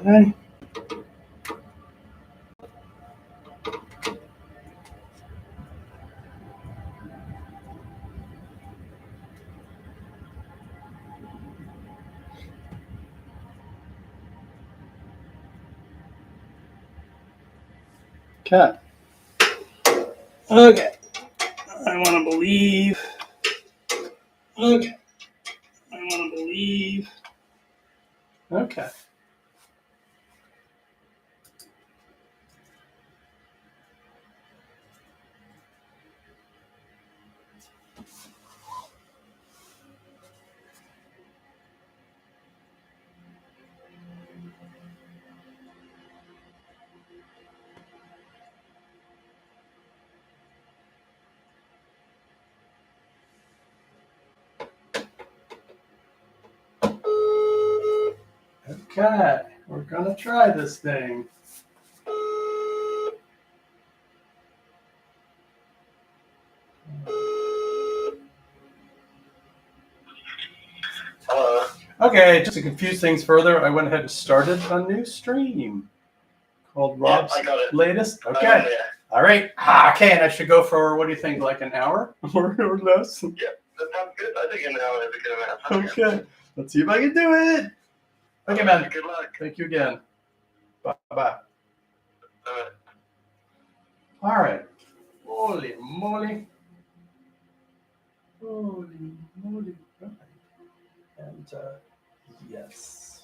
Okay. Okay. Okay. I want to believe. Okay. I want to believe. Okay. Okay. We're going to try this thing. Hello. Okay, just to confuse things further, I went ahead and started a new stream called Rob's I got it. Latest. I'm Okay. on there. All right. Okay, and I should go for, what do you think, like an hour or less? Yeah, that sounds good. I think an hour is a good amount of time. Okay. Let's see if I can do it. Okay, man. Good luck. Thank you again. Bye-bye. Uh, All right. Holy moly. Holy moly. And yes.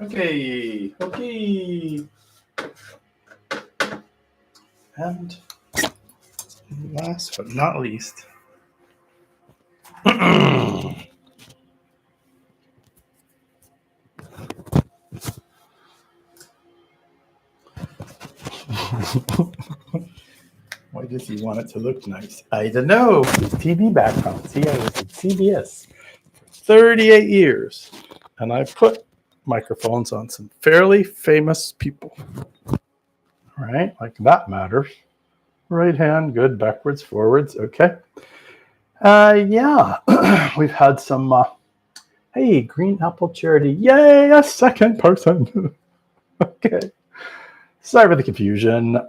Okay. Okay. And last but not least. Why does he want it to look nice? I don't know. TV background. See, I was at CBS for 38 years, and I put microphones on some fairly famous people. Right? Like that matters. Right hand, good. Backwards, forwards. Okay. Yeah. We've had some, hey, Green Apple Charity. Yay, a second person. Okay. Sorry for the confusion.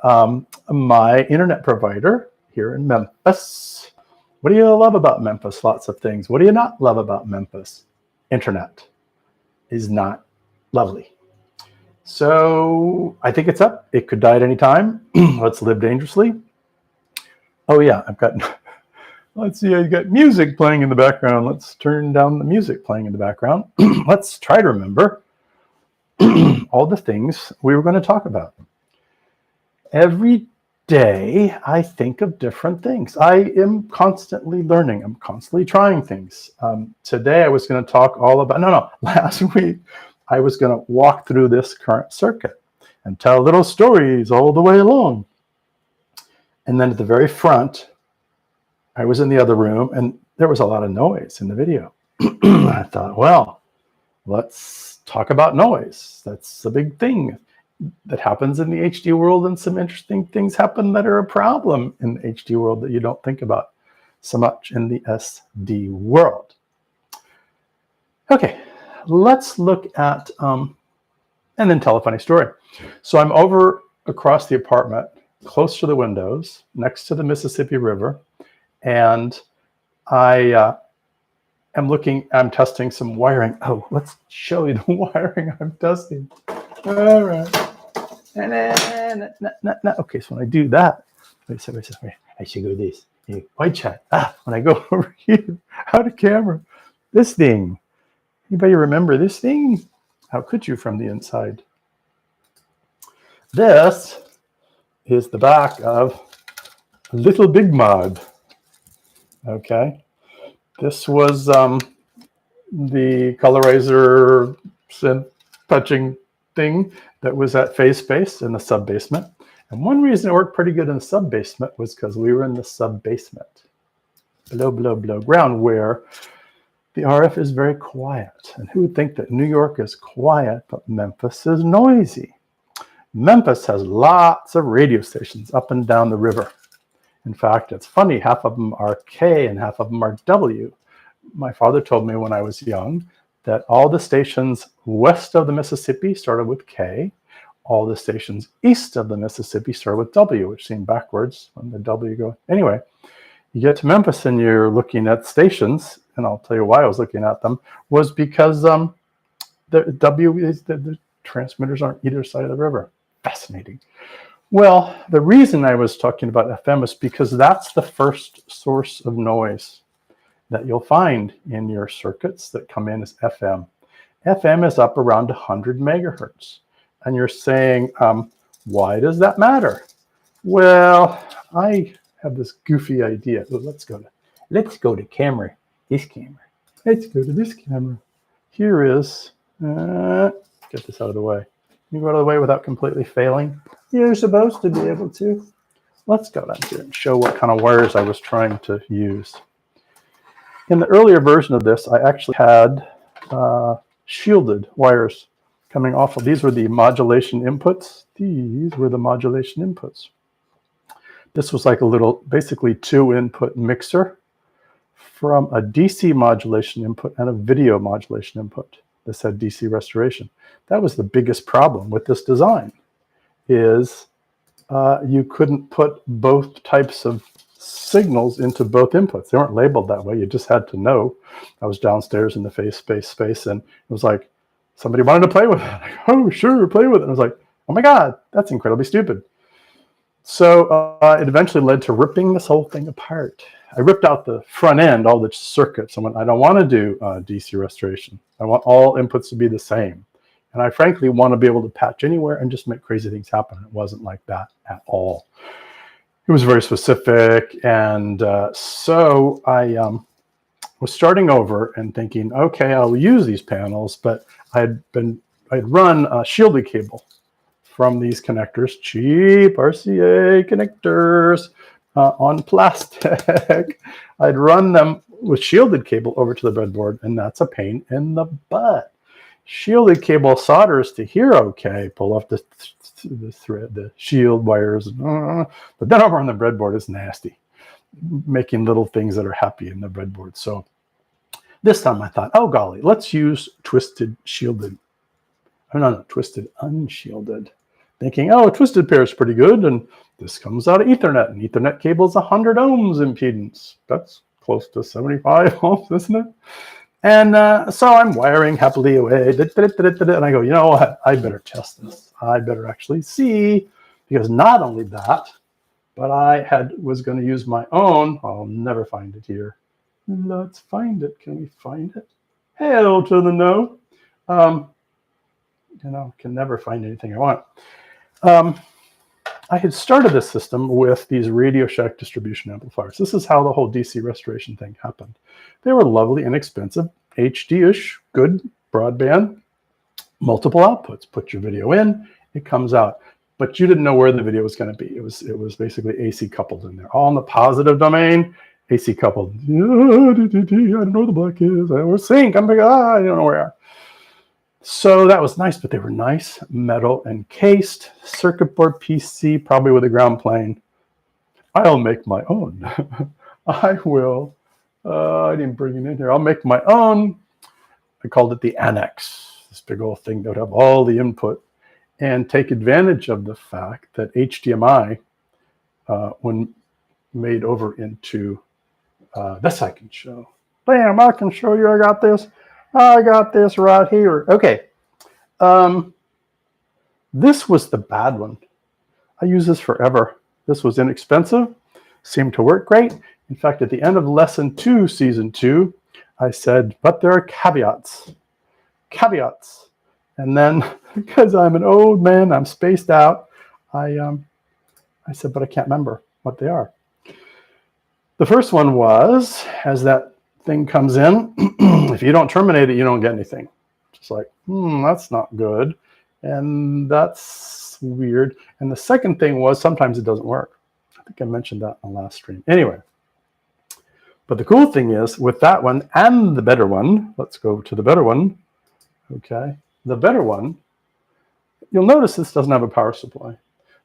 My internet provider here in Memphis. What do you love about Memphis? Lots of things. What do you not love about Memphis? Internet is not lovely. So I think it's up. It could die at any time. Let's live dangerously. Oh yeah, I've got, let's see, I've got music playing in the background. Let's turn down the music playing in the background. Let's try to remember all the things we were going to talk about. Every day I think of different things. I am constantly learning. I'm constantly trying things. Today I was going to talk all about, last week I was going to walk through this current circuit and tell little stories all the way along. And then at the very front, I was in the other room and there was a lot of noise in the video. I thought, well, let's talk about noise. That's a big thing that happens in the HD world, and some interesting things happen that are a problem in the HD world that you don't think about so much in the SD world. Okay, let's look at, and then tell a funny story. So I'm over across the apartment, close to the windows, next to the Mississippi River, and I I'm testing some wiring. Oh, let's show you the wiring I'm testing. All right. Okay, so when I do that, wait, I should go this. White chat. When I go over here, out of camera, this thing. Anybody remember this thing? How could you from the inside? This is the back of Little Big Mod. Okay. This was the colorizer synth touching thing that was at Phase Space in the sub basement. And one reason it worked pretty good in the sub basement was because we were in the sub basement, below ground, where the RF is very quiet. And who would think that New York is quiet, but Memphis is noisy? Memphis has lots of radio stations up and down the river. In fact, it's funny, half of them are K and half of them are W. My father told me when I was young that all the stations west of the Mississippi started with K. All the stations east of the Mississippi started with W, which seemed backwards when the W go. Anyway, you get to Memphis and you're looking at stations, and I'll tell you why I was looking at them, was because the W is the transmitters aren't either side of the river. Fascinating. Well, the reason I was talking about FM is because that's the first source of noise that you'll find in your circuits that come in as FM. FM is up around 100 megahertz. And you're saying, why does that matter? Well, I have this goofy idea. So let's go to camera. This camera. Let's go to this camera. Here is, get this out of the way. Can you go out of the way without completely failing? You're supposed to be able to. Let's go down here and show what kind of wires I was trying to use. In the earlier version of this, I actually had shielded wires coming off of, these were the modulation inputs. These were the modulation inputs. This was like a little, basically 2-input mixer from a DC modulation input and a video modulation input. This had DC restoration. That was the biggest problem with this design, is you couldn't put both types of signals into both inputs. They weren't labeled that way. You just had to know. I was downstairs in the space, and it was like, somebody wanted to play with it. Like, oh, sure, play with it. And I was like, oh my God, that's incredibly stupid. So it eventually led to ripping this whole thing apart. I ripped out the front end, all the circuits. I went, I don't want to do DC restoration. I want all inputs to be the same. And I frankly want to be able to patch anywhere and just make crazy things happen. It wasn't like that at all. It was very specific. And so I was starting over and thinking, okay, I'll use these panels, but I'd run a shielded cable from these connectors, cheap RCA connectors on plastic. I'd run them with shielded cable over to the breadboard, and that's a pain in the butt. Shielded cable solders to here, okay, pull off the thread, the shield wires, but then over on the breadboard is nasty, making little things that are happy in the breadboard. So this time I thought, oh golly, let's use twisted shielded. No, twisted unshielded. Thinking, oh, a twisted pair is pretty good, and this comes out of Ethernet, and Ethernet cable is 100 ohms impedance. That's close to 75 ohms, isn't it? And so I'm wiring happily away, and I go, you know what? I better test this. I better actually see, because not only that, but I was going to use my own. I'll never find it here. Let's find it. Can we find it? Hell to the no. Can never find anything I want. I had started this system with these Radio Shack distribution amplifiers. This is how the whole DC restoration thing happened. They were lovely, inexpensive, HD-ish, good broadband, multiple outputs. Put your video in, it comes out. But you didn't know where the video was going to be. It was basically AC coupled in there, all in the positive domain. AC coupled. I don't know where the black is. Or sync. I'm like, I don't know where. So that was nice, but they were nice, metal encased, circuit board PC, probably with a ground plane. I'll make my own. I will. I didn't bring it in here. I'll make my own. I called it the Annex, this big old thing that would have all the input and take advantage of the fact that HDMI, when made over into this, I can show. Bam, I can show you. I got this. I got this right here. Okay. This was the bad one. I use this forever. This was inexpensive, seemed to work great. In fact, at the end of lesson 2, season 2, I said, but there are caveats. Caveats. And then, because I'm an old man, I'm spaced out, I said, but I can't remember what they are. The first one was, as that thing comes in, if you don't terminate it, you don't get anything. Just like, that's not good. And that's weird. And the second thing was, sometimes it doesn't work. I think I mentioned that on the last stream. Anyway, but the cool thing is, with that one and the better one, let's go to the better one. Okay, the better one, you'll notice this doesn't have a power supply.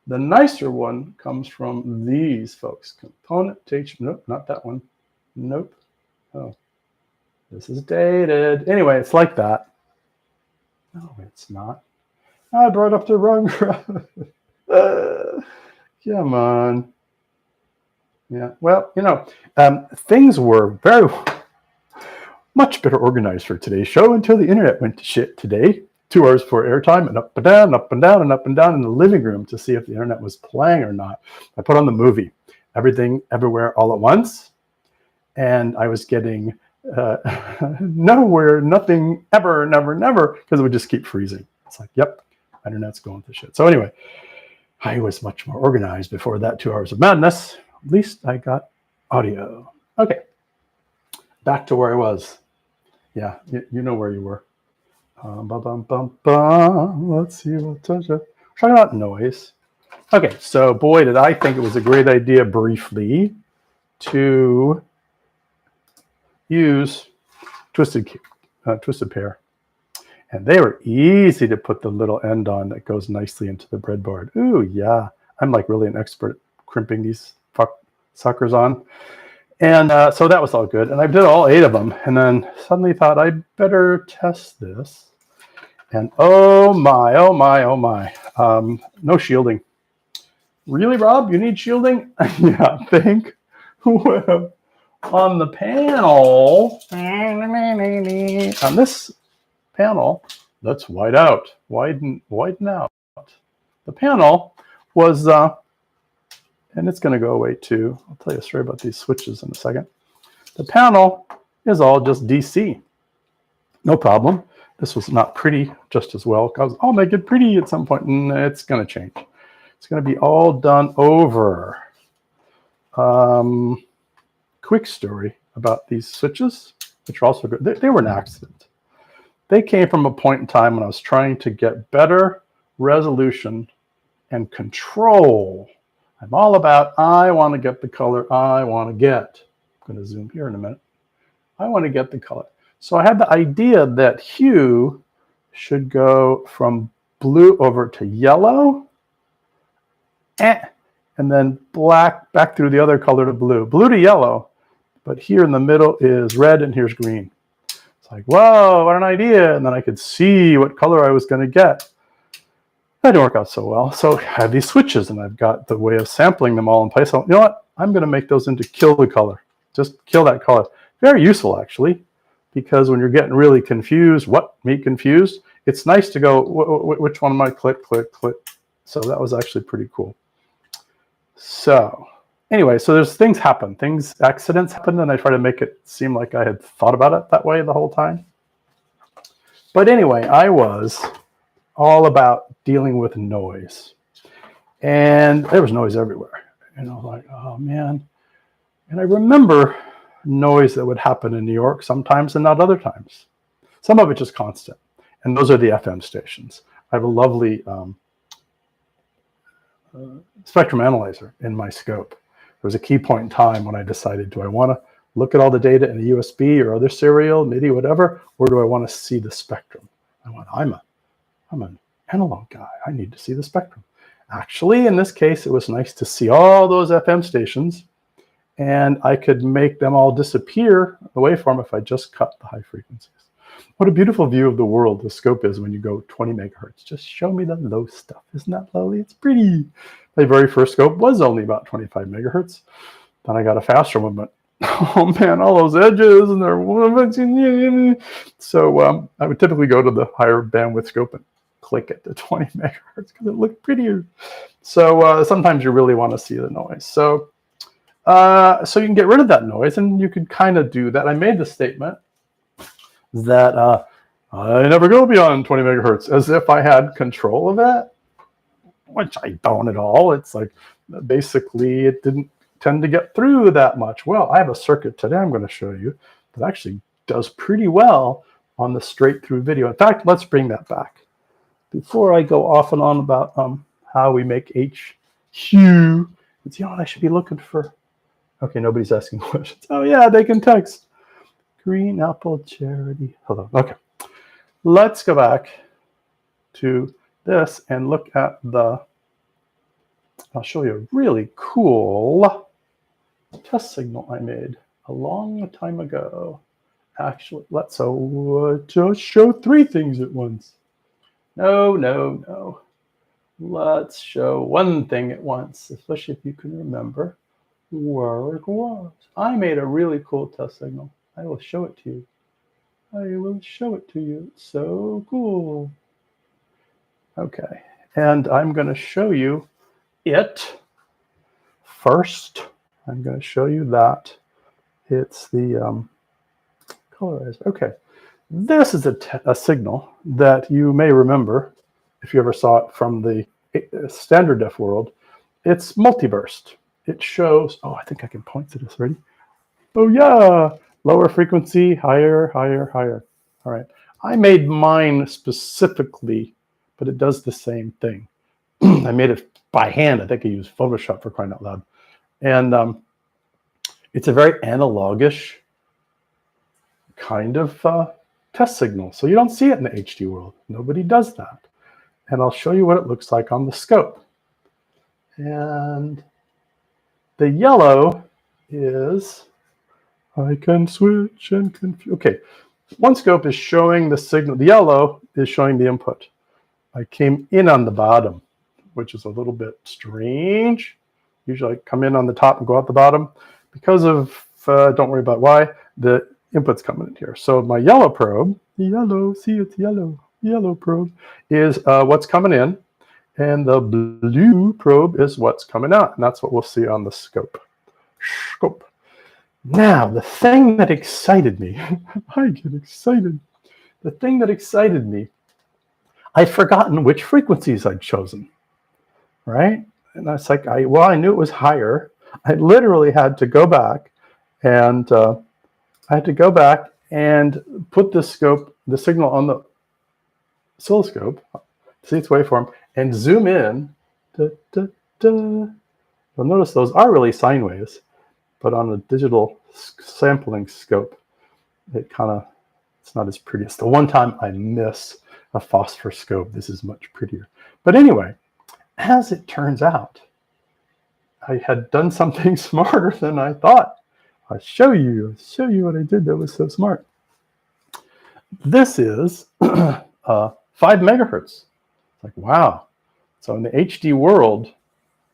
The nicer one comes from these folks. Component H, nope, not that one. Nope. Oh, This is dated. Anyway, it's like that. No, it's not. I brought up the wrong graph. Come on. Yeah, well, things were very much better organized for today's show until the internet went to shit today. 2 hours for airtime and up and down, up and down, and up and down in the living room to see if the internet was playing or not. I put on the movie, Everything, Everywhere, All at Once, and I was getting nowhere, nothing, ever, never, never, because it would just keep freezing. It's like, yep, internet's going to shit. So anyway, I was much more organized before that 2 hours of madness. At least I got audio. Okay, back to where I was. Yeah, you know where you were. Let's see what touch it. Talking about noise. Okay, so boy, did I think it was a great idea briefly to use Twisted Pair. And they were easy to put the little end on that goes nicely into the breadboard. Ooh, yeah. I'm like really an expert at crimping these suckers on. And so that was all good. And I did all 8 of them. And then suddenly thought I'd better test this. And oh my. No shielding. Really, Rob? You need shielding? Yeah, I think. On the panel, on this panel, let's widen out. The panel was, and it's going to go away too. I'll tell you a story about these switches in a second. The panel is all just DC. No problem. This was not pretty just as well, because I'll make it pretty at some point, and it's going to change. It's going to be all done over. Quick story about these switches, which are also good. They were an accident. They came from a point in time when I was trying to get better resolution and control. I'm all about, I want to get the color I want to get. I'm going to zoom here in a minute. I want to get the color. So I had the idea that hue should go from blue over to yellow, and then black back through the other color to blue. Blue to yellow, but here in the middle is red and here's green. It's like, whoa, what an idea. And then I could see what color I was going to get. That didn't work out so well. So I have these switches and I've got the way of sampling them all in place. So you know what? I'm going to make those into kill the color. Just kill that color. Very useful, actually, because when you're getting really confused, it's nice to go, which one am I? Click. So that was actually pretty cool. So anyway, so there's things happen. Accidents happen, and I try to make it seem like I had thought about it that way the whole time. But anyway, I was all about dealing with noise. And there was noise everywhere. And I was like, oh, man. And I remember noise that would happen in New York sometimes and not other times. Some of it just constant. And those are the FM stations. I have a lovely spectrum analyzer in my scope. There was a key point in time when I decided, do I want to look at all the data in a USB or other serial, MIDI, whatever, or do I want to see the spectrum? I'm an analog guy. I need to see the spectrum. Actually, in this case, it was nice to see all those FM stations, and I could make them all disappear the waveform if I just cut the high frequencies. What a beautiful view of the world the scope is when you go 20 megahertz. Just show me the low stuff. Isn't that lovely? It's pretty. My very first scope was only about 25 megahertz. Then I got a faster one, but oh man, all those edges and they're so I would typically go to the higher bandwidth scope and click it to 20 megahertz because it looked prettier. So sometimes you really want to see the noise. So so you can get rid of that noise, and you could kind of do that. I made the statement that I never go beyond 20 megahertz, as if I had control of it, which I don't at all. It's like basically it didn't tend to get through that much. Well, I have a circuit today I'm going to show you that actually does pretty well on the straight through video. In fact, let's bring that back. Before I go off and on about how we make hue, it's, you know what I should be looking for? Okay, nobody's asking questions. Oh yeah, they can text. Green apple charity. Hold on. Okay. Let's go back to this and look at I'll show you a really cool test signal I made a long time ago. Actually, let's just show 3 things at once. No. Let's show 1 thing at once, especially if you can remember where it was. I made a really cool test signal. I will show it to you. It's so cool. Okay, and I'm going to show you it first. I'm going to show you that. It's the colorizer. Okay, this is a signal that you may remember if you ever saw it from the standard def world. It's multiburst. It shows, I think I can point to this. Ready? Oh yeah, lower frequency, higher. All right, I made mine specifically, but it does the same thing. I made it by hand. I think I used Photoshop, for crying out loud. And it's a very analogish kind of test signal. So you don't see it in the HD world. Nobody does that. And I'll show you what it looks like on the scope. And the yellow is, I can switch and confuse. Okay, one scope is showing the signal. The yellow is showing the input. I came in on the bottom, which is a little bit strange. Usually I come in on the top and go out the bottom. Because of, don't worry about why, the input's coming in here. So my yellow probe, it's yellow probe is what's coming in, and the blue probe is what's coming out, and that's what we'll see on the scope. Now, the thing that excited me, I get excited. The thing that excited me, I'd forgotten which frequencies I'd chosen, right? And I was like, I knew it was higher. I literally had to go back and put the signal on the oscilloscope, see its waveform, and zoom in. You'll notice those are really sine waves, but on a digital sampling scope, it's not as pretty. It's the one time I miss a phosphor scope. This is much prettier. But anyway, as it turns out, I had done something smarter than I thought. I'll show you what I did that was so smart. This is 5 megahertz. Like, wow. So in the HD world,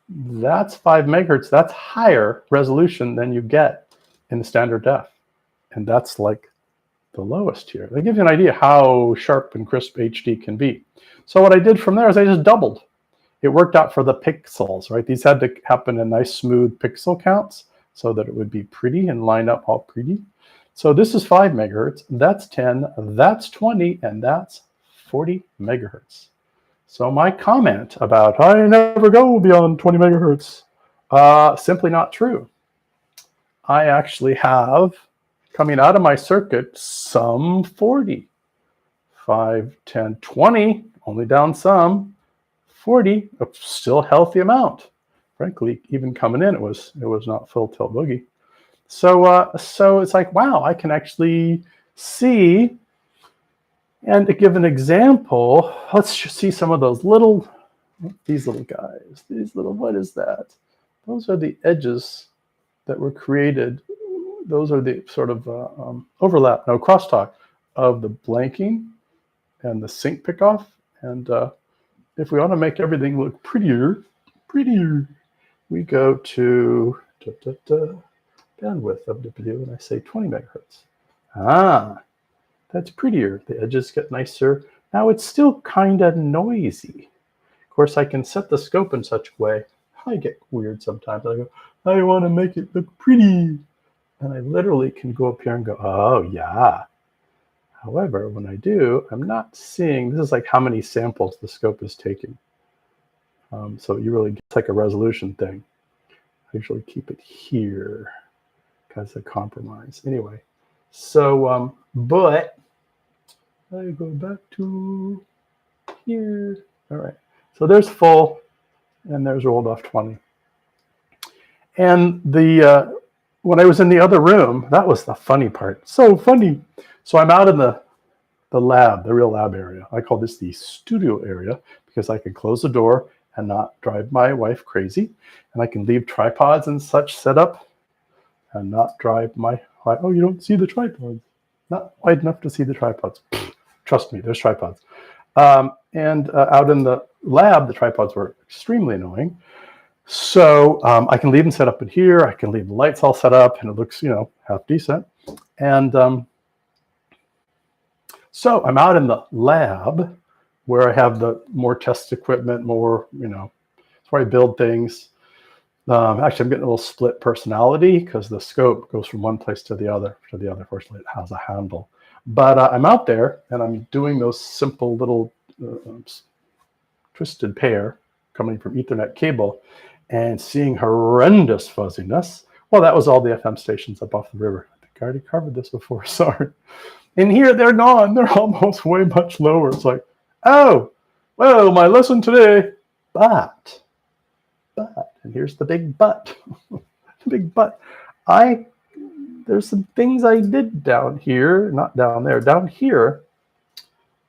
that's 5 megahertz. That's higher resolution than you get in the standard def. And that's like the lowest here. That gives you an idea how sharp and crisp HD can be. So what I did from there is I just doubled. It worked out for the pixels, right? These had to happen in nice smooth pixel counts so that it would be pretty and line up all pretty. So this is 5 megahertz, that's 10, that's 20, and that's 40 megahertz. So my comment about I never go beyond 20 megahertz, simply not true. I actually have, coming out of my circuit, some 40, 5, 10, 20, only down some, 40, a still healthy amount. Frankly, even coming in, it was not full tilt boogie. So it's like, wow, I can actually see. And to give an example, let's just see some of those these little guys. What is that? Those are the edges that were created. Those are the sort of crosstalk of the blanking and the sync pickoff. And if we want to make everything look prettier, we go to bandwidth of the video, and I say 20 megahertz. That's prettier. The edges get nicer. Now it's still kind of noisy. Of course, I can set the scope in such a way. I get weird sometimes. I go, I want to make it look pretty. And I literally can go up here and go, oh yeah. However, when I do, I'm not seeing, this is like how many samples the scope is taking. So you really, it's like a resolution thing. I usually keep it here because of compromise. Anyway, so, but I go back to here. All right, so there's full and there's rolled off 20. And when I was in the other room, that was the funny part. So funny. So I'm out in the lab, the real lab area. I call this the studio area because I can close the door and not drive my wife crazy. And I can leave tripods and such set up and not drive my wife. Oh, you don't see the tripods. not wide enough to see the tripods. Trust me, there's tripods. And out in the lab, the tripods were extremely annoying. So I can leave them set up in here. I can leave the lights all set up, and it looks, half decent. And so I'm out in the lab where I have the more test equipment, more, it's where I build things. Actually, I'm getting a little split personality because the scope goes from one place to the other. Fortunately, it has a handle. But I'm out there, and I'm doing those simple little twisted pair coming from Ethernet cable and seeing horrendous fuzziness. Well, that was all the FM stations up off the river. I think I already covered this before, sorry. And here, they're gone. They're almost way much lower. It's like, oh, well, my lesson today, but, and here's the big but, the big but. There's some things I did down here, not down there, down here,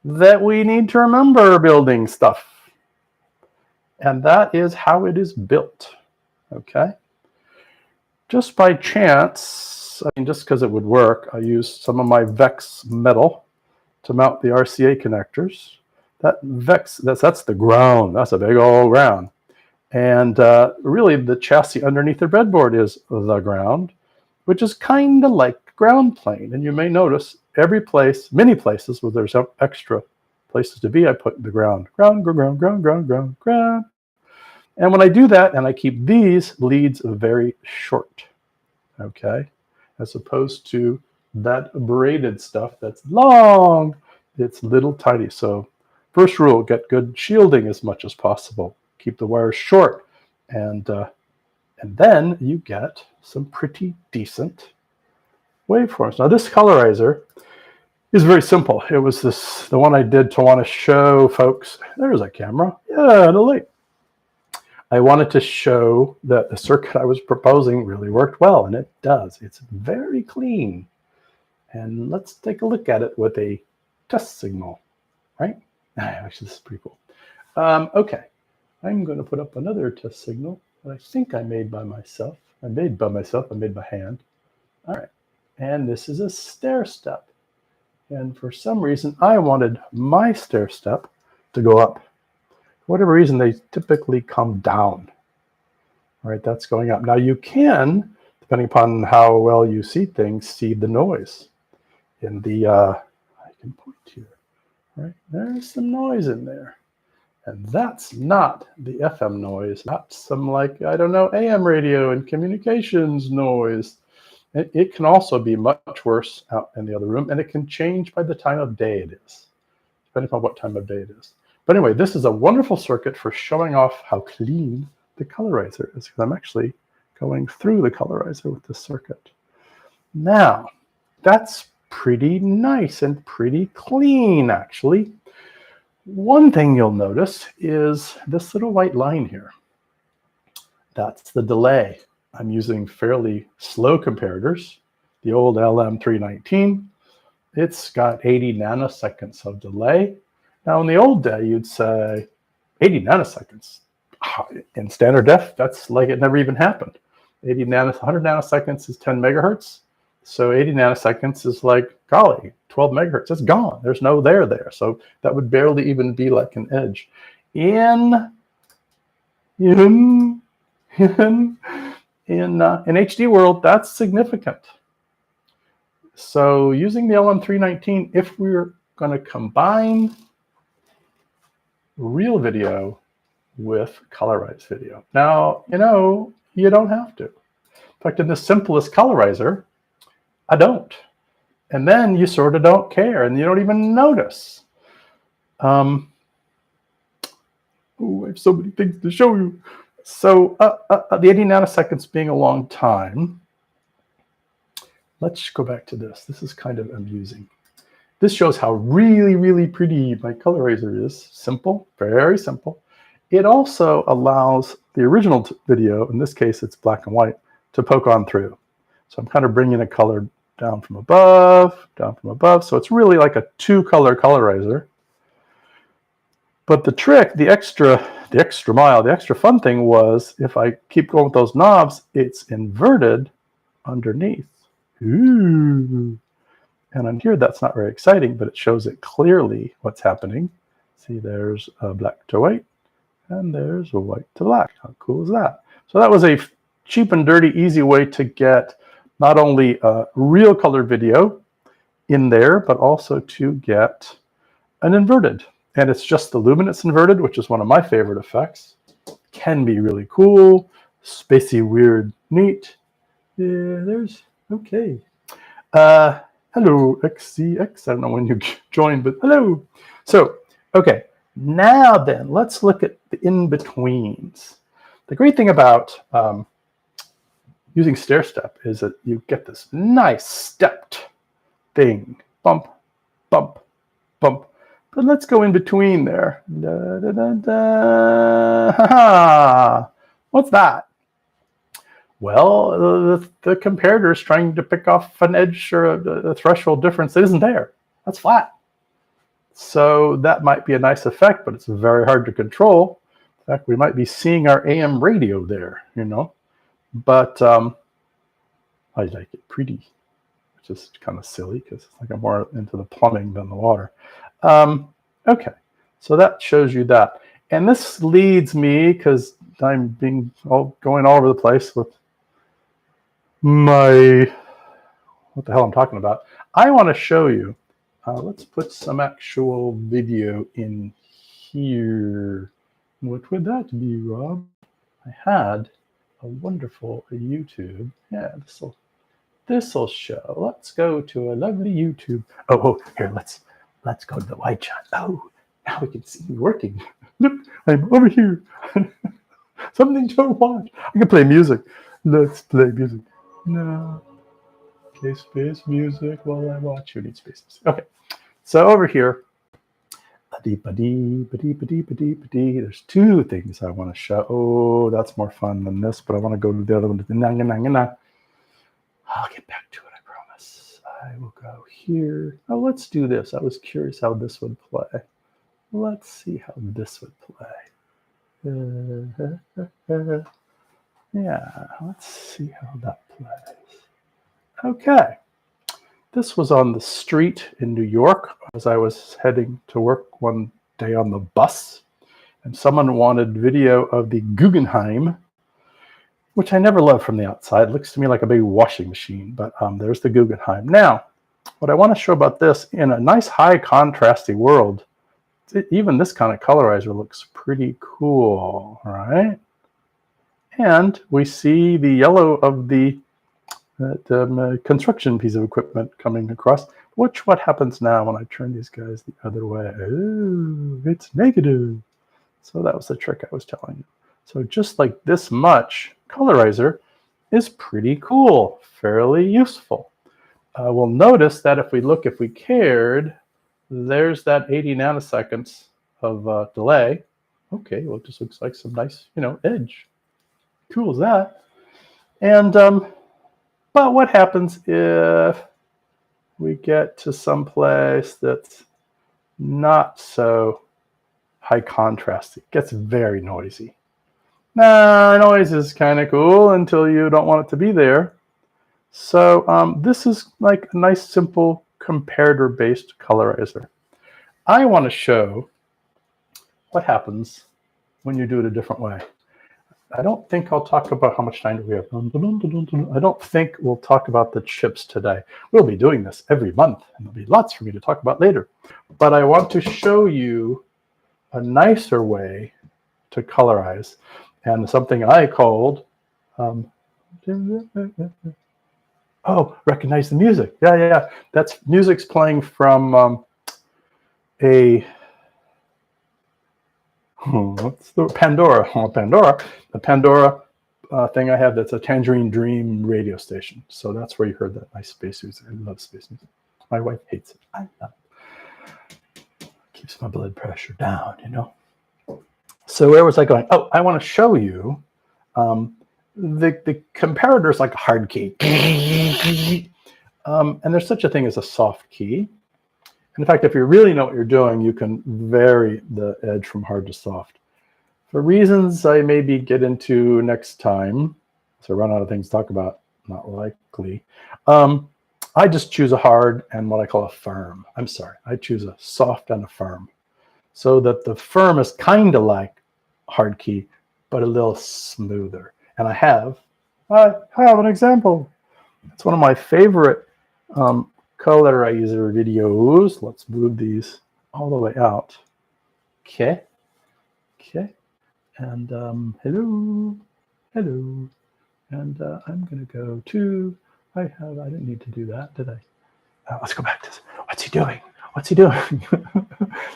that we need to remember building stuff. And that is how it is built, okay? Just by chance, just because it would work, I used some of my VEX metal to mount the RCA connectors. That VEX, that's the ground. That's a big old ground. And really, the chassis underneath the breadboard is the ground, which is kind of like ground plane. And you may notice every place, many places where there's extra places to be, I put the ground. Ground. And when I do that, and I keep these leads very short, okay? As opposed to that braided stuff that's long, it's little tiny. So first rule, get good shielding as much as possible. Keep the wires short. And then you get some pretty decent waveforms. Now this colorizer is very simple. It was the one I did to want to show folks. There's a camera. Yeah, the light. I wanted to show that the circuit I was proposing really worked well, and it does. It's very clean. And let's take a look at it with a test signal, right? Actually, this is pretty cool. Okay, I'm going to put up another test signal that I think I made by myself. I made by hand. All right, and this is a stair step. And for some reason, I wanted my stair step to go up. For whatever reason, they typically come down. All right, that's going up. Now you can, depending upon how well you see things, see the noise in the, I can point here, right? There's some noise in there. And that's not the FM noise. That's some, like, I don't know, AM radio and communications noise. It can also be much worse out in the other room, and it can change by the time of day it is, depending upon what time of day it is. But anyway, this is a wonderful circuit for showing off how clean the colorizer is, because I'm actually going through the colorizer with this circuit. Now, that's pretty nice and pretty clean, actually. One thing you'll notice is this little white line here. That's the delay. I'm using fairly slow comparators, the old LM319. It's got 80 nanoseconds of delay. Now, in the old day, you'd say 80 nanoseconds. In standard def, that's like it never even happened. 100 nanoseconds is 10 megahertz. So 80 nanoseconds is like, golly, 12 megahertz. It's gone. There's no there. So that would barely even be like an edge. In HD world, that's significant. So using the LM319, if we're going to combine real video with colorized video. Now, you don't have to. In fact, in the simplest colorizer, I don't. And then you sort of don't care, and you don't even notice. I have so many things to show you. So the 80 nanoseconds being a long time, let's go back to this. This is kind of amusing. This shows how really, really pretty my colorizer is. Simple, very simple. It also allows the original video, in this case it's black and white, to poke on through. So I'm kind of bringing a color down from above. So it's really like a two-color colorizer. But the trick, the extra mile, the extra fun thing was, if I keep going with those knobs, it's inverted underneath. Ooh. And on here, that's not very exciting, but it shows it clearly what's happening. See, there's black to white, and there's white to black. How cool is that? So that was a cheap and dirty, easy way to get not only real color video in there, but also to get an inverted. And it's just the luminance inverted, which is one of my favorite effects. Can be really cool, spacey, weird, neat. Yeah, there's, okay. Hello, XCX. I don't know when you joined, but hello. So, okay, now then, let's look at the in-betweens. The great thing about using StairStep is that you get this nice stepped thing. Bump, bump, bump. But let's go in between there. Da, da, da, da. Ha, ha. What's that? Well, the comparator is trying to pick off an edge or a threshold difference that isn't there. That's flat. So that might be a nice effect, but it's very hard to control. In fact, we might be seeing our AM radio there, you know. But I like it pretty, which is kind of silly because it's like I'm more into the plumbing than the water. Okay, so that shows you that. And this leads me, because I'm going all over the place with my, what the hell I'm talking about. I want to show you, let's put some actual video in here. What would that be, Rob? I had a wonderful YouTube. Yeah, this'll show. Let's go to a lovely YouTube. Oh, here, let's go to the wide shot. Oh, now we can see me working. Look, I'm over here. Something to watch. I can play music. Let's play music. No. Okay, space music while I watch. You need space music. Okay, so over here, there's two things I want to show. Oh, that's more fun than this, but I want to go to the other one. I'll get back to it, I promise. I will go here. Oh, let's do this. I was curious how this would play. Let's see how this would play. Yeah, let's see how that plays. Okay. This was on the street in New York as I was heading to work one day on the bus, and someone wanted video of the Guggenheim, which I never loved from the outside. It looks to me like a big washing machine, but there's the Guggenheim. Now, what I want to show about this, in a nice high contrasty world, even this kind of colorizer looks pretty cool, right? And we see the yellow of the construction piece of equipment coming across. What happens now when I turn these guys the other way? Oh, it's negative. So that was the trick I was telling you. So just like this much, colorizer is pretty cool, fairly useful. We'll notice that if we cared, there's that 80 nanoseconds of delay. Okay, well, it just looks like some nice, edge. Cool as that. And but what happens if we get to some place that's not so high contrast? It gets very noisy. Now, noise is kind of cool until you don't want it to be there. So this is like a nice, simple comparator-based colorizer. I want to show what happens when you do it a different way. I don't think I'll talk about how much time do we have. I don't think we'll talk about the chips today. We'll be doing this every month, and there'll be lots for me to talk about later. But I want to show you a nicer way to colorize, and something I called, recognize the music. Yeah. That's music's playing from what's the Pandora? The Pandora thing I have, that's a Tangerine Dream radio station. So that's where you heard that nice space music. I love space music. My wife hates it. I love it. Keeps my blood pressure down, So where was I going? Oh, I want to show you the comparator is like a hard key. And there's such a thing as a soft key. In fact, if you really know what you're doing, you can vary the edge from hard to soft. For reasons I maybe get into next time, so I run out of things to talk about, not likely, I just choose a hard and what I call a firm. I'm sorry, I choose a soft and a firm, so that the firm is kind of like hard key, but a little smoother. And I have an example. It's one of my favorite colorizer videos. Let's move these all the way out. Okay. And hello. And I'm going to go to, I didn't need to do that, did I? Let's go back to this. What's he doing?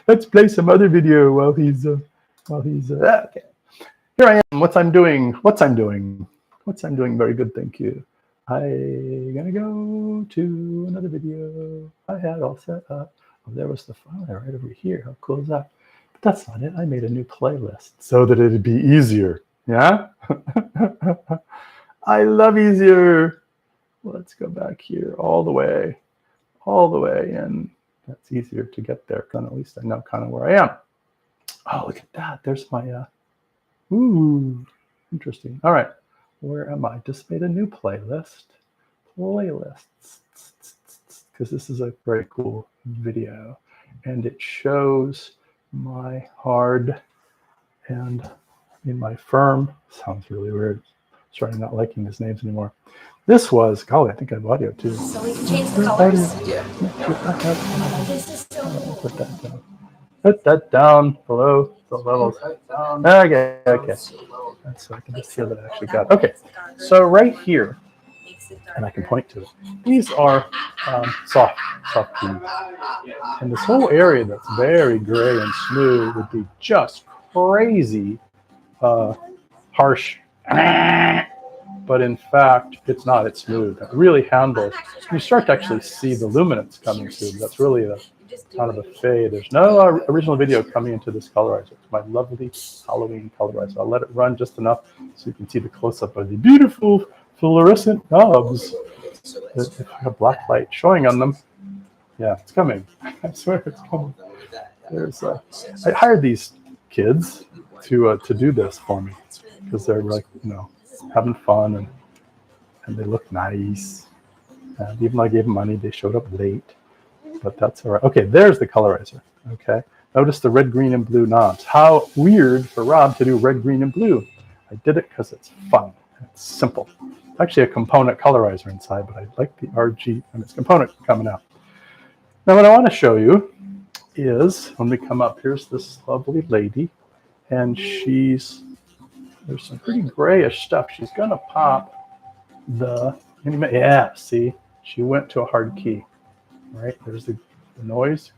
Let's play some other video while he's okay. Here I am. What's I'm doing? Very good, thank you. I'm gonna go to another video I had all set up. Oh, there was the file right over here. How cool is that? But that's not it. I made a new playlist so that it'd be easier. Yeah? I love easier. Let's go back here all the way, and that's easier to get there. At least I know kind of where I am. Oh, look at that. There's my, ooh, interesting. All right. Where am I? Just made a new playlist. Playlists. Because this is a very cool video. And it shows my hard and in my firm. Sounds really weird. Starting not liking his names anymore. This was, golly, I think I have audio too. So we can change the colors. Yeah. Put that down below the levels. Okay. That's so I can just feel that I actually got. Okay, so right here, and I can point to it. These are soft keys. And this whole area that's very gray and smooth would be just crazy harsh. But in fact, it's not. It's smooth. It really handles. You start to actually see the luminance coming through. That's really a kind of a fade. There's no original video coming into this colorizer. It's my lovely Halloween colorizer. I'll let it run just enough so you can see the close-up of the beautiful fluorescent knobs. If I have black light showing on them. Yeah, it's coming. I swear it's coming. There's. I hired these kids to do this for me because they're like, having fun and they look nice. And even though I gave them money, they showed up late. But that's all right. Okay, there's the colorizer. Okay, notice the red, green, and blue knobs. How weird for Rob to do red, green, and blue. I did it because it's fun. It's simple. It's actually a component colorizer inside, but I like the RG and its component coming out. Now what I want to show you is when we come up, here's this lovely lady, and there's some pretty grayish stuff. She's going to pop see, she went to a hard key. Right, there's the noise.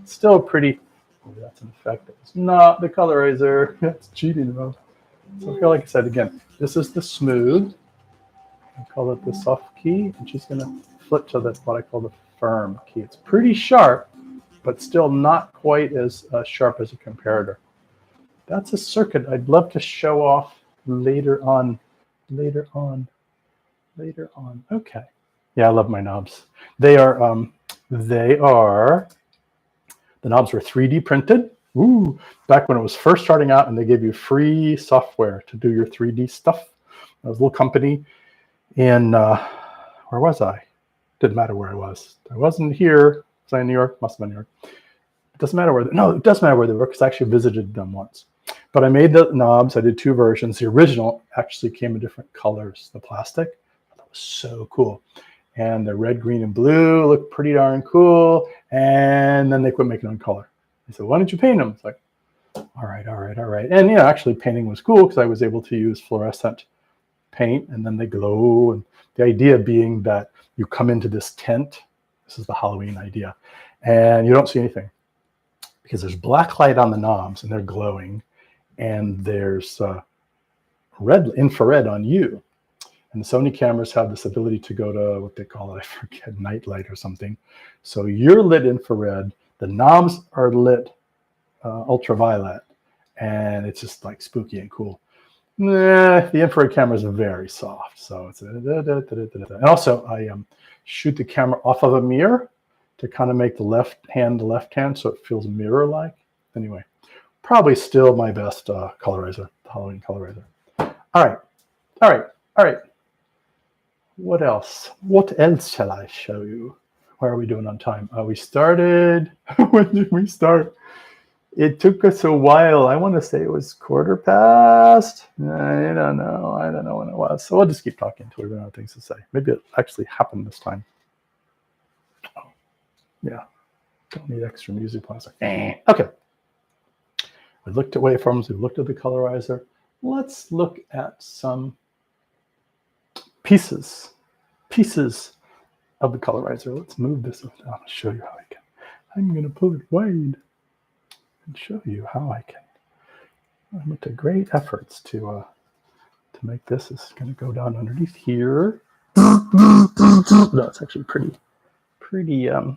Still pretty. Oh, that's an effect. It's not the colorizer. That's cheating, though. So here, like I said, again, this is the smooth. I call it the soft key. And she's going to flip to what I call the firm key. It's pretty sharp, but still not quite as sharp as a comparator. That's a circuit I'd love to show off later on. Okay. Yeah, I love my knobs. The knobs were 3D printed. Ooh, back when it was first starting out and they gave you free software to do your 3D stuff. I was a little company in, where was I? Didn't matter where I was. I wasn't here. Was I in New York? Must have been New York. It doesn't matter where, it does matter where they were because I actually visited them once. But I made the knobs. I did 2 versions. The original actually came in different colors, the plastic. That was so cool. And the red, green, and blue looked pretty darn cool. And then they quit making them in color. I said, why don't you paint them? It's like, all right. And actually painting was cool because I was able to use fluorescent paint and then they glow. And the idea being that you come into this tent. This is the Halloween idea. And you don't see anything because there's black light on the knobs and they're glowing. And there's infrared on you. And the Sony cameras have this ability to go to what they call it, I forget, night light or something. So you're lit infrared, the knobs are lit ultraviolet, and it's just like spooky and cool. The infrared cameras are very soft, so it's and also I shoot the camera off of a mirror to kind of make the left hand, so it feels mirror-like. Anyway, probably still my best colorizer, the Halloween colorizer. All right. What else? What else shall I show you? Where are we doing on time? We started. When did we start? It took us a while. I want to say it was 1:15. I don't know. I don't know when it was. So we'll just keep talking until we run out of things to say. Maybe it actually happened this time. Oh, yeah. Don't need extra music plastic. Okay. We looked at waveforms. We looked at the colorizer. Let's look at some pieces of the colorizer. Let's move this down and show you how I can. I'm going to pull it wide and show you how I can. I went to great efforts to make this. This is going to go down underneath here. No, it's actually pretty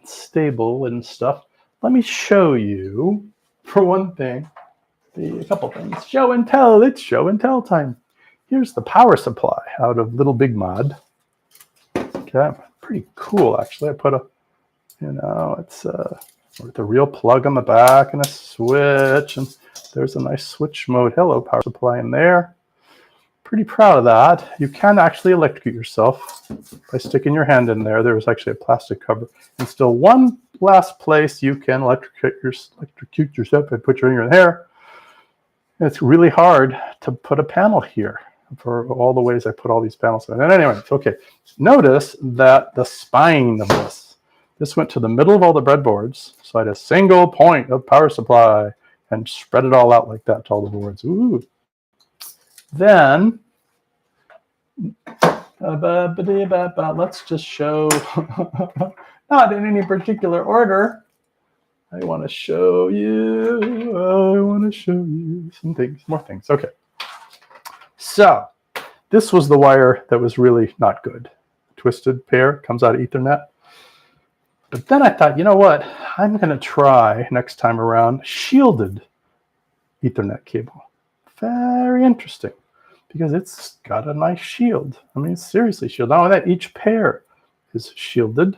stable and stuff. Let me show you, for one thing, a couple things. Show and tell. It's show and tell time. Here's the power supply out of Little Big Mod. Okay, pretty cool actually. I put it's with a real plug on the back and a switch, and there's a nice switch mode. Hello, power supply in there. Pretty proud of that. You can actually electrocute yourself by sticking your hand in there. There's actually a plastic cover. And still one last place you can electrocute yourself and put your finger in there. It's really hard to put a panel here for all the ways I put all these panels in. And anyway, okay. Notice that the spine of this went to the middle of all the breadboards. So I had a single point of power supply and spread it all out like that to all the boards. Ooh. Then, let's just show, not in any particular order. I want to show you some things, more things. Okay. So, this was the wire that was really not good. Twisted pair, comes out of Ethernet. But then I thought, you know what? I'm going to try next time around shielded Ethernet cable. Very interesting, because it's got a nice shield. I mean, it's seriously shielded. Not only that, each pair is shielded.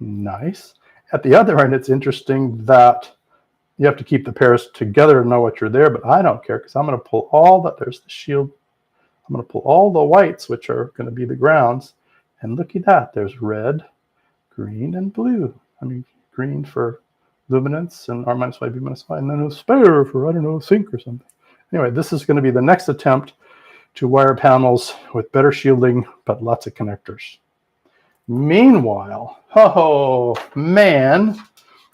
Nice. At the other end, it's interesting that you have to keep the pairs together to know what you're there, but I don't care because I'm going to pull all that. There's the shield. I'm going to pull all the whites, which are going to be the grounds, and look at that. There's red, green, and blue. I mean, green for luminance and R-Y, B-Y, and then a spare for, I don't know, sync or something. Anyway, this is going to be the next attempt to wire panels with better shielding, but lots of connectors. Meanwhile, oh man,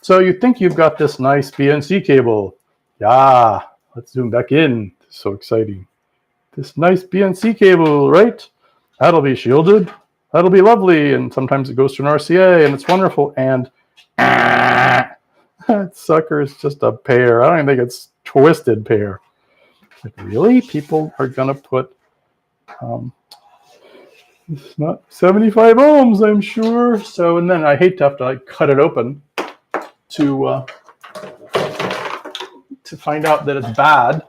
so you think you've got this nice BNC cable. Yeah, let's zoom back in. So exciting. This nice BNC cable, right? That'll be shielded. That'll be lovely. And sometimes it goes to an RCA and it's wonderful. And that sucker is just a pair. I don't even think it's twisted pair. Like, really? People are going to put, it's not 75 ohms, I'm sure. So, and then I hate to have to like cut it open to find out that it's bad.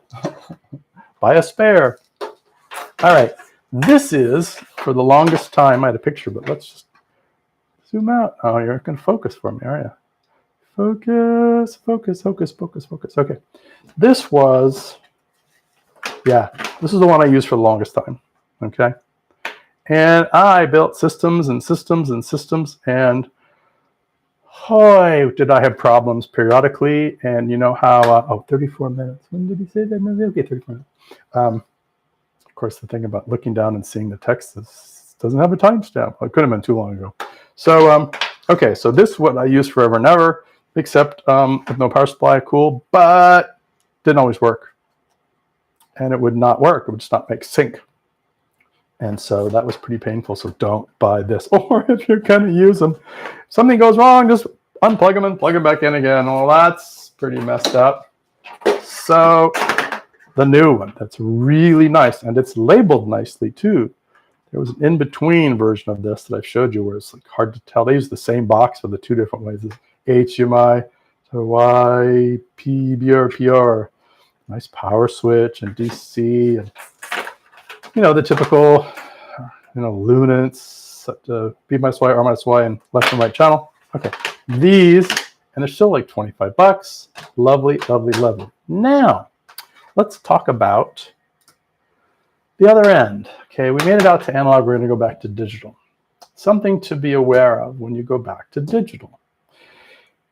Buy a spare. All right. This is, for the longest time, I had a picture, but let's just zoom out. Oh, you're going to focus for me, aren't you? Focus, focus, focus, focus, focus. Okay. This was, yeah, this is the one I used for the longest time. Okay. And I built systems and systems and systems, and boy, did I have problems periodically. And you know how, 34 minutes. When did he say that? Okay, 34 minutes. Of course, the thing about looking down and seeing the text doesn't have a timestamp. It could have been too long ago. So, okay, so this is what I use forever and ever, except with no power supply, cool, but didn't always work. And it would not work. It would just not make sync. And so that was pretty painful. So don't buy this. Or if you're going to use them, if something goes wrong, just unplug them and plug them back in again. Well, that's pretty messed up. So the new one, that's really nice. And it's labeled nicely too. There was an in-between version of this that I showed you where it's like hard to tell. They use the same box for the two different ways. It's HDMI, so Y, P, BR, PR. Nice power switch and DC and the typical, luminance, B-Y, R-Y, and left and right channel. Okay, these, and they're still like $25. Lovely, lovely, lovely. Now, let's talk about The other end, okay, we made it out to analog, we're going to go back to digital. Something to be aware of when you go back to digital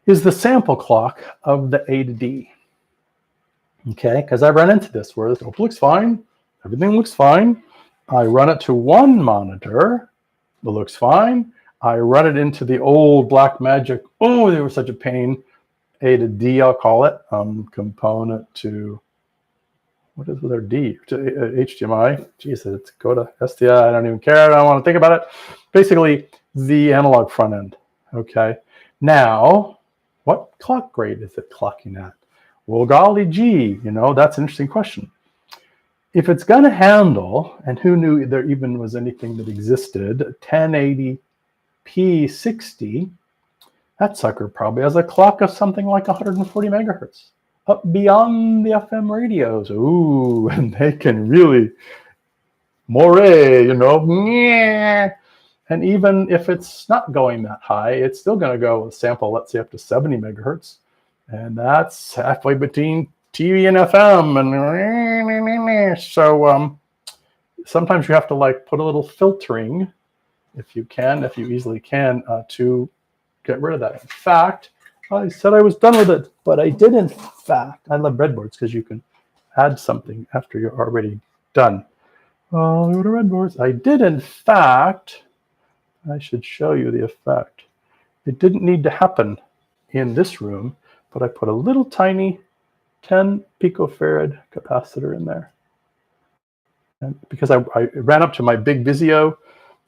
is the sample clock of the A to D. Okay, because I've run into this where the scope looks fine, everything looks fine. I run it to one monitor, it looks fine. I run it into the old Blackmagic, oh, they were such a pain. A to D, I'll call it, component to, what is with our D? To HDMI. Geez, it's go to SDI. I don't even care. I don't want to think about it. Basically, the analog front end. Okay. Now, what clock grade is it clocking at? Well, golly gee, you know, that's an interesting question. If it's going to handle, and who knew there even was anything that existed, 1080p60, that sucker probably has a clock of something like 140 megahertz. Up beyond the FM radios. Ooh, and they can really moray, you know. And even if it's not going that high, it's still going to go with sample, let's say, up to 70 megahertz. And that's halfway between TV and FM. And so sometimes you have to like put a little filtering, if you easily can, to get rid of that. In fact, I said I was done with it, but I did in fact. I love breadboards because you can add something after you're already done. Go to breadboards. I did in fact. I should show you the effect. It didn't need to happen in this room, but I put a little tiny 10 picofarad capacitor in there. And because I ran up to my big Vizio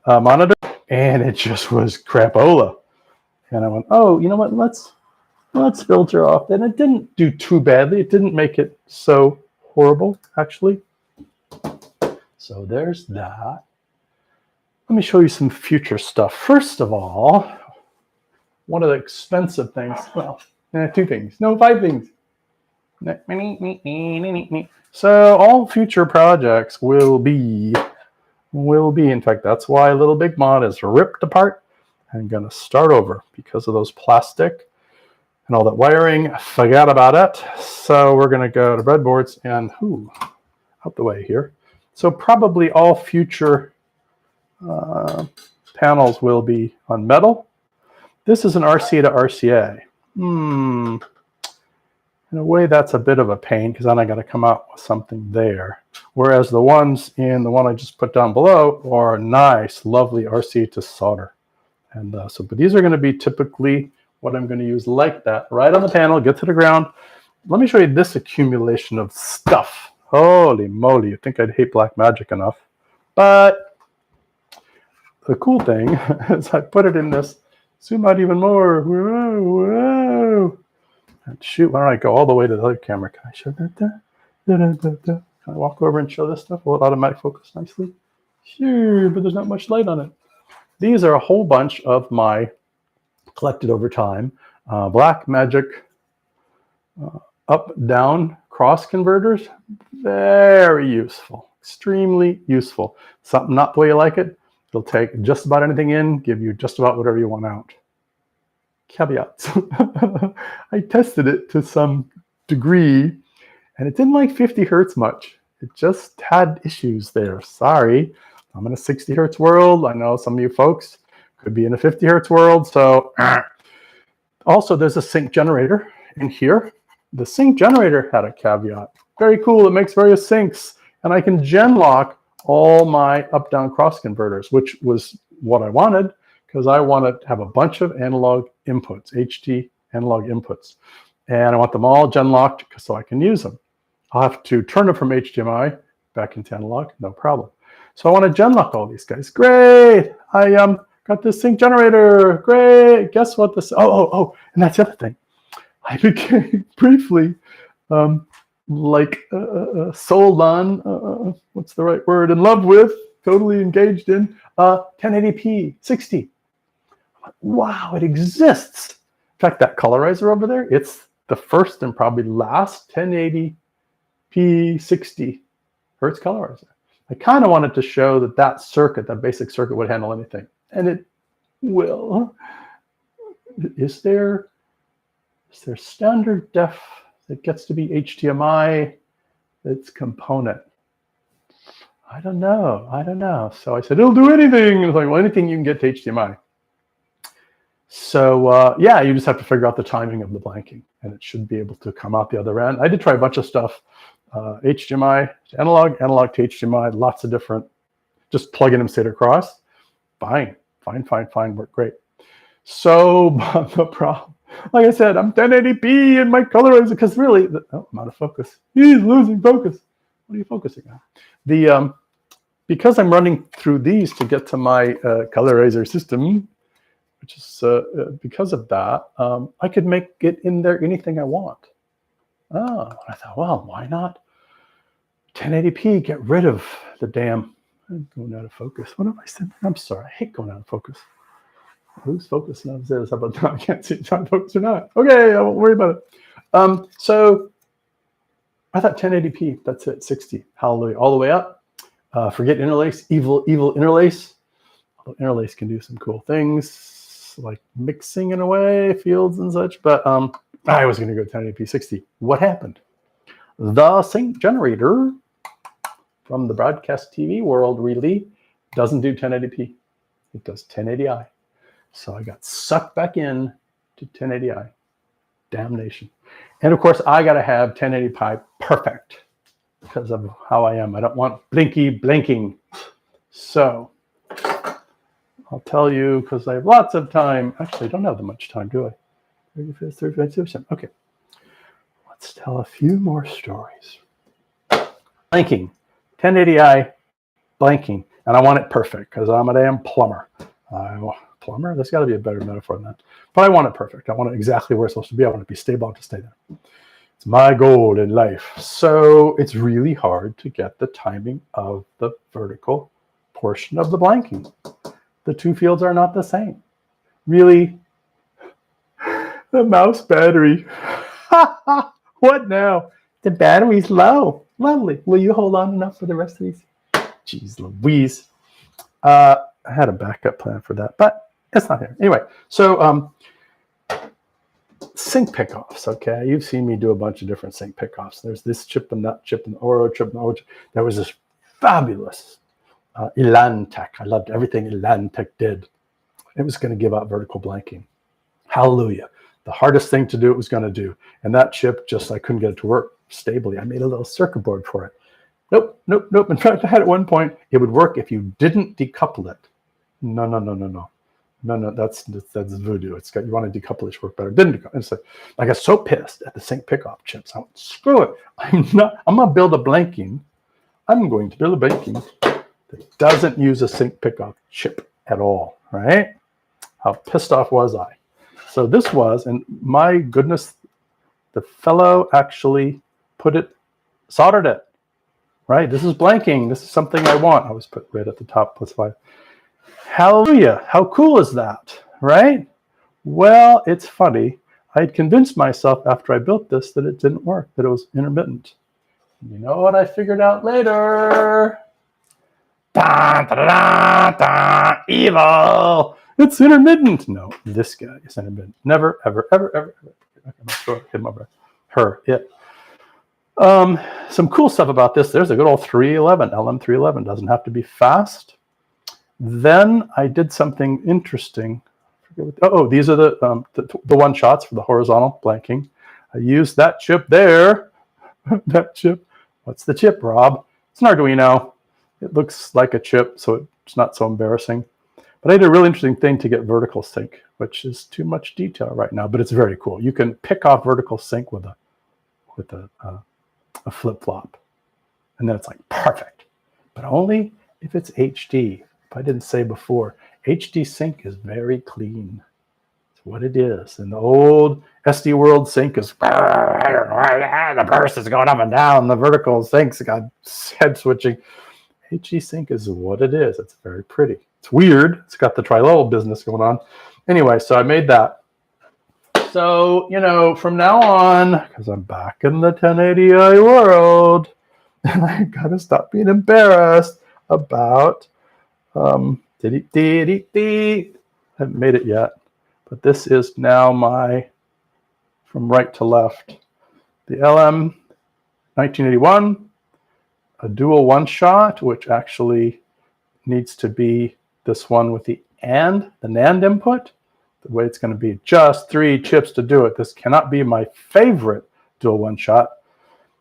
monitor, and it just was crapola. And I went, oh, you know what? Let's filter off. And it didn't do too badly. It didn't make it so horrible, actually. So there's that. Let me show you some future stuff. First of all, one of the expensive things, well, two things. No, 5 things. So all future projects will be, in fact, that's why Little Big Mod is ripped apart. I'm going to start over because of those plastic and all that wiring. Forget about it. So we're going to go to breadboards and out the way here. So probably all future panels will be on metal. This is an RCA to RCA. In a way, that's a bit of a pain because then I got to come out with something there. Whereas the ones in the one I just put down below are nice, lovely RCA to solder. And but these are going to be typically what I'm going to use like that, right on the panel, get to the ground. Let me show you this accumulation of stuff. Holy moly, you'd think I'd hate Blackmagic enough. But the cool thing is I put it in this, zoom out even more. Whoa, whoa. And shoot, why don't I go all the way to the other camera? Can I show that there? Can I walk over and show this stuff? Will it automatic focus nicely? Sure, but there's not much light on it. These are a whole bunch of my collected over time Blackmagic up-down cross converters. Very useful, extremely useful. Something not the way you like it. It'll take just about anything in, give you just about whatever you want out. Caveats. I tested it to some degree, and it didn't like 50 hertz much. It just had issues there. Sorry. I'm in a 60 hertz world. I know some of you folks could be in a 50 hertz world. So also there's a sync generator in here. The sync generator had a caveat. Very cool. It makes various syncs. And I can gen lock all my up-down cross converters, which was what I wanted because I want to have a bunch of analog inputs, HT analog inputs. And I want them all gen locked so I can use them. I'll have to turn them from HDMI back into analog, no problem. So I want to gen lock all these guys. Great. I got this sync generator. Great. Guess what this, and that's the other thing. I became briefly sold on, what's the right word, in love with, totally engaged in 1080p 60. Wow, it exists. In fact, that colorizer over there, it's the first and probably last 1080p 60 hertz colorizer. I kind of wanted to show that that circuit, that basic circuit, would handle anything. And it will. Is there standard def that gets to be HDMI that's component? I don't know. So I said, it'll do anything. And it's like, well, anything you can get to HDMI. So yeah, you just have to figure out the timing of the blanking, and it should be able to come out the other end. I did try a bunch of stuff, HDMI to analog to HDMI, lots of different, just plugging them straight across. Fine, worked great. So the problem, like I said, I'm 1080p and my color is, because really, I'm out of focus. He's losing focus. What are you focusing on? Because I'm running through these to get to my colorizer system, which is because of that, I could make it in there anything I want. Oh, I thought, well, why not 1080p? Get rid of the damn, I'm going out of focus. What have I said? I'm sorry, I hate going out of focus. Who's focused now? How about that? I can't see if I'm focused or not. Okay, I won't worry about it. So I thought 1080p, that's it, 60, hallelujah, all the way up. Forget interlace, evil interlace. Although interlace can do some cool things, like mixing in a way, fields and such, but I was gonna go 1080p 60. What happened? The sync generator from the broadcast TV world really doesn't do 1080p. It does 1080i. So I got sucked back in to 1080i. Damnation. And of course, I got to have 1080p perfect because of how I am. I don't want blinking. So I'll tell you, because I have lots of time. Actually, I don't have that much time, do I? 35%. Okay. Let's tell a few more stories. Blanking. 1080i blanking. And I want it perfect because I'm a damn plumber. Plumber? There's got to be a better metaphor than that. But I want it perfect. I want it exactly where it's supposed to be. I want it to be stable to stay there. It's my goal in life. So it's really hard to get the timing of the vertical portion of the blanking. The two fields are not the same. Really, the mouse battery. What now? The battery's low. Lovely. Will you hold on enough for the rest of these? Jeez Louise. I had a backup plan for that, but it's not here. Anyway, so sync pickoffs, okay? You've seen me do a bunch of different sync pickoffs. There's this chip and that chip and the Oro chip and the Oro chip. There was this fabulous Elantec. I loved everything Elantec did. It was going to give out vertical blanking. Hallelujah. The hardest thing to do it was going to do. And that chip, just I couldn't get it to work stably. I made a little circuit board for it. Nope. In fact, I had at one point, it would work if you didn't decouple it. No, that's voodoo. It's got, you want to decouple it to work better. Didn't decouple. It's like, I got so pissed at the sync pickoff chips. I went, screw it. I'm going to build a blanking. I'm going to build a blanking that doesn't use a sync pickoff chip at all, right? How pissed off was I? So this was, and my goodness, the fellow actually soldered it, right? This is blanking. This is something I want. I always put red at the top, +5. Hallelujah. How cool is that, right? Well, it's funny. I had convinced myself after I built this that it didn't work, that it was intermittent. You know what I figured out later? Evil. It's intermittent. No, this guy is intermittent. Never, ever. It. Some cool stuff about this. There's a good old 311, LM311. Doesn't have to be fast. Then I did something interesting. These are the one shots for the horizontal blanking. I used that chip there. That chip. What's the chip, Rob? It's an Arduino. It looks like a chip, so it's not so embarrassing. But I did a really interesting thing to get vertical sync, which is too much detail right now, but it's very cool. You can pick off vertical sync with a flip-flop. And then it's like perfect, but only if it's HD. If I didn't say before, HD sync is very clean. It's what it is. And the old SD World sync is, the burst is going up and down. The vertical sync's got head switching. HD sync is what it is. It's very pretty. It's weird. It's got the tri-level business going on. Anyway, so I made that. So, from now on, because I'm back in the 1080i world, and I got to stop being embarrassed about I haven't made it yet, but this is now my, from right to left, the LM 1981 a dual one-shot, which actually needs to be this one with the NAND input. The way it's going to be just 3 chips to do it. This cannot be my favorite dual one-shot.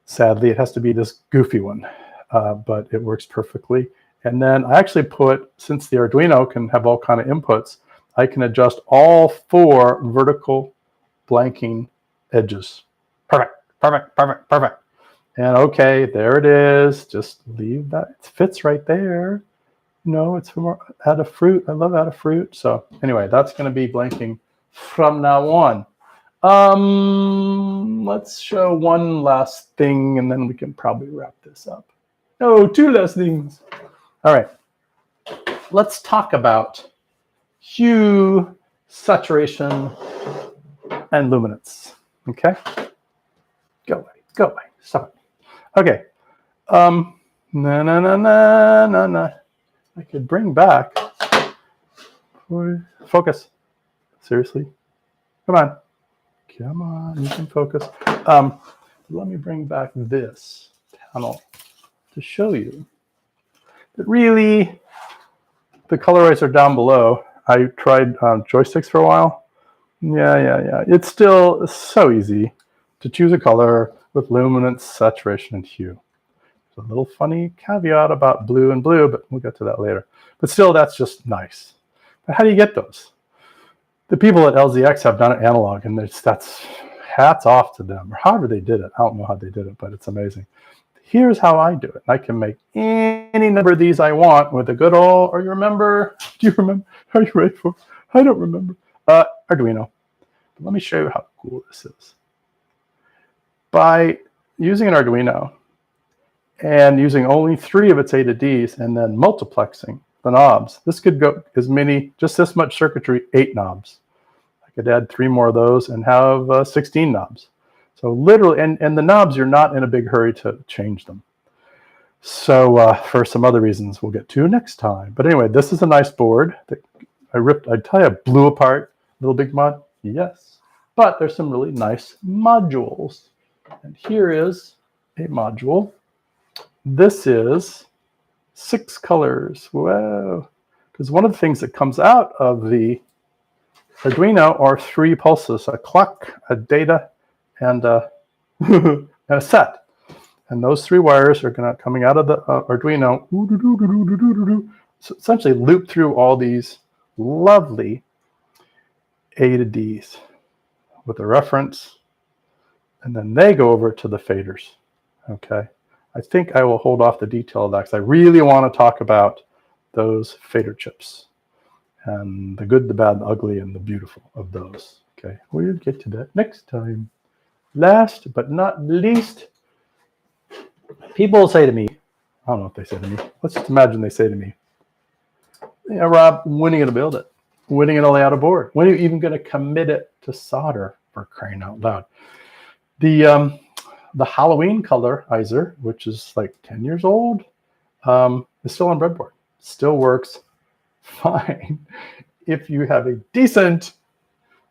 Sadly, it has to be this goofy one, but it works perfectly. And then I actually put, since the Arduino can have all kind of inputs, I can adjust all 4 vertical blanking edges. Perfect, perfect, perfect, perfect. And okay, there it is. Just leave that. It fits right there. No, it's from Adafruit. I love Adafruit. So anyway, that's going to be blanking from now on. Let's show one last thing, and then we can probably wrap this up. No, 2 last things. All right. Let's talk about hue, saturation, and luminance. Okay? Go away. Go away. Stop it. Okay. I could bring back. Focus. Seriously. Come on. Come on. You can focus. Let me bring back this panel to show you that really the colorizer down below. I tried joysticks for a while. Yeah. It's still so easy to choose a color with luminance, saturation, and hue. There's a little funny caveat about blue and blue, but we'll get to that later. But still, that's just nice. But how do you get those? The people at LZX have done it analog, and that's hats off to them, or however they did it. I don't know how they did it, but it's amazing. Here's how I do it. I can make any number of these I want with a good old, or you remember, do you remember? Are you ready for it? I don't remember. Arduino. But let me show you how cool this is. By using an Arduino and using only 3 of its A to Ds and then multiplexing the knobs, this could go as many, just this much circuitry, 8 knobs. I could add 3 more of those and have 16 knobs. So literally, and the knobs, you're not in a big hurry to change them. So for some other reasons we'll get to next time. But anyway, this is a nice board that I tell you, I blew apart. Little big mod? Yes. But there's some really nice modules. And here is a module. This is 6 colors. Whoa. Because one of the things that comes out of the Arduino are 3 pulses, a clock, a data, and a, and a set. And those 3 wires are coming out of the Arduino, so essentially loop through all these lovely A to Ds with a reference, and then they go over to the faders. Okay, I think I will hold off the detail of that because I really want to talk about those fader chips and the good, the bad, the ugly, and the beautiful of those. Okay, we'll get to that next time. Last but not least, people will say to me, I don't know if they say to me, let's just imagine they say to me, yeah, Rob, when are you going to build it? When are you going to lay out a board? When are you even going to commit it to solder, for crying out loud? The Halloween colorizer, which is like 10 years old, is still on breadboard. Still works fine if you have a decent,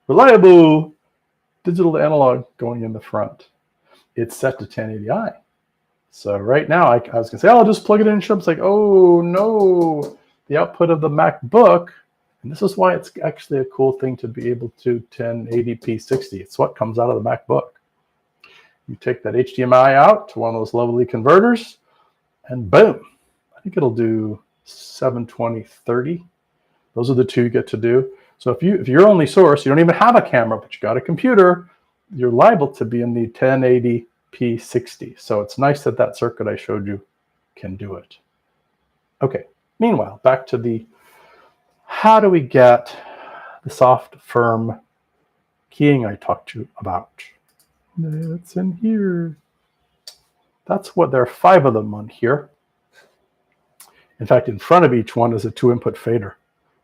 reliable digital to analog going in the front. It's set to 1080i. So right now, I was going to say, oh, I'll just plug it in and show. It's like, oh, no. The output of the MacBook, and this is why it's actually a cool thing to be able to 1080p 60. It's what comes out of the MacBook. You take that HDMI out to one of those lovely converters, and boom. I think it'll do 720, 30. Those are the 2 you get to do. So if your only source, you don't even have a camera, but you got a computer, you're liable to be in the 1080p 60. So it's nice that that circuit I showed you can do it. Okay, meanwhile, back to the how do we get the soft, firm keying I talked to you about. That's in here. That's what there are 5 of them on here. In fact, in front of each one is a 2-input fader.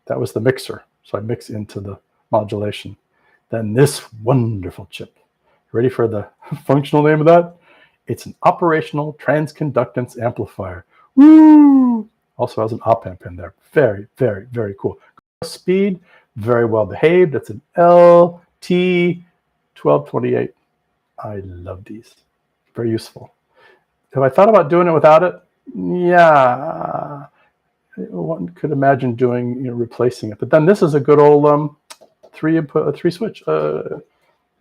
That was the mixer. So I mix into the modulation. Then this wonderful chip. Ready for the functional name of that? It's an operational transconductance amplifier. Woo! Also has an op-amp in there. Very, very, very cool. Speed, very well behaved. It's an LT1228. I love these. Very useful. Have I thought about doing it without it? Yeah, one could imagine doing, replacing it. But then this is a good old three input, three switch.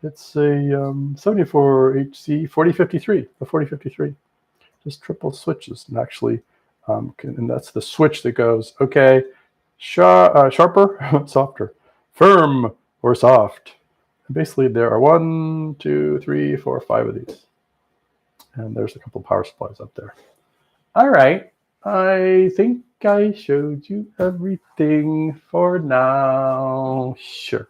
It's a 74HC 4053, the 4053. Just triple switches, and actually, and that's the switch that goes, okay, sharper, softer, firm or soft. And basically, there are 1, 2, 3, 4, 5 of these, and there's a couple of power supplies up there. All right, I think I showed you everything for now. Sure.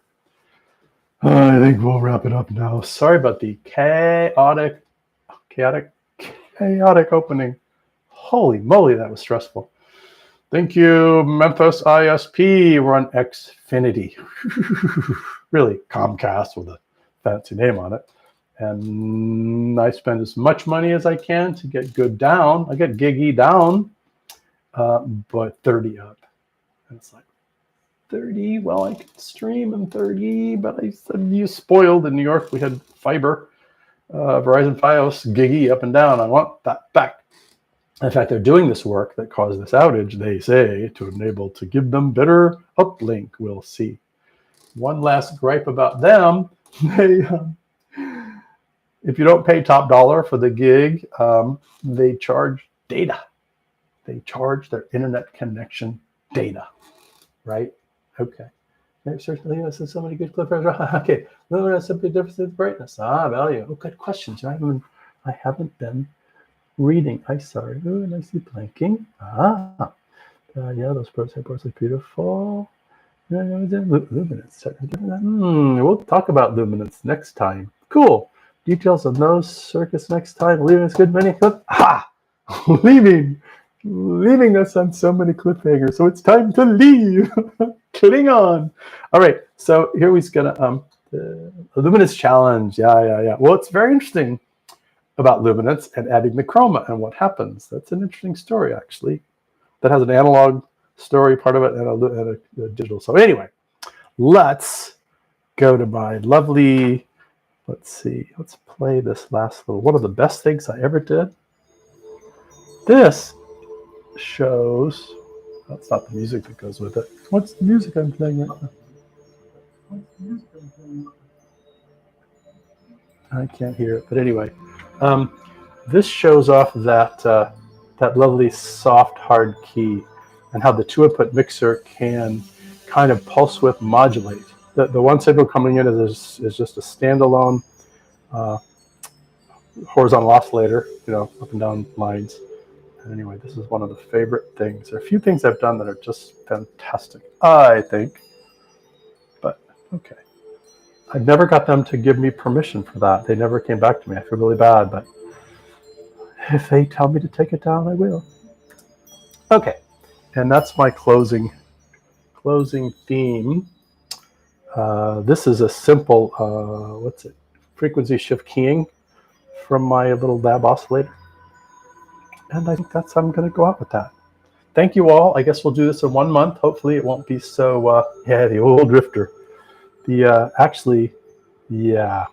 I think we'll wrap it up now. Sorry about the chaotic opening. Holy moly, that was stressful. Thank you, Memphis ISP. We're on Xfinity. Really, Comcast with a fancy name on it. And I spend as much money as I can to get good down. I get giggy down, but 30 up. And it's like, 30? Well, I could stream in 30, but I said, you spoiled. In New York, we had fiber. Verizon Fios, giggy up and down. I want that back. In fact, they're doing this work that caused this outage, they say, to enable to give them better uplink. We'll see. One last gripe about them. If you don't pay top dollar for the gig, they charge data. They charge their internet connection data, right? Okay. Certainly, this is so many good clippers. Okay. No, that's simply difference in brightness. Value. Oh, good questions. I haven't been reading. I'm sorry. Oh, and I see blinking. Yeah, those prototypes are beautiful. Luminance. We'll talk about luminance next time. Cool. Details of those circus next time. Leaving us good many clip. Leaving us on so many cliffhangers. So it's time to leave. Cling on. All right. So here we're gonna the luminance challenge. Yeah. Well, it's very interesting about luminance and adding the chroma and what happens. That's an interesting story, actually. That has an analog story part of it and a digital. So anyway, let's go to my lovely, let's see, let's play this last little, one of the best things I ever did. This shows, that's not the music that goes with it. What's the music I'm playing right now? I can't hear it, but anyway, this shows off that lovely soft hard key and how the two-input mixer can kind of pulse width modulate. The one signal coming in is just a standalone horizontal oscillator, up and down lines. And anyway, this is one of the favorite things. There are a few things I've done that are just fantastic, I think. But okay. I never got them to give me permission for that. They never came back to me. I feel really bad, but if they tell me to take it down, I will. Okay, and that's my closing theme. This is a simple, frequency shift keying from my little lab oscillator. And I think I'm going to go out with that. Thank you all. I guess we'll do this in 1 month. Hopefully it won't be so, the old drifter. We'll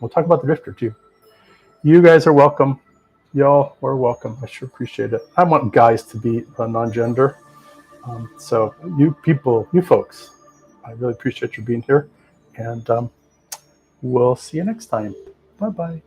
talk about the drifter too. You guys are welcome. Y'all are welcome. I sure appreciate it. I want guys to be non-gender. So you folks, I really appreciate you being here. And we'll see you next time. Bye-bye.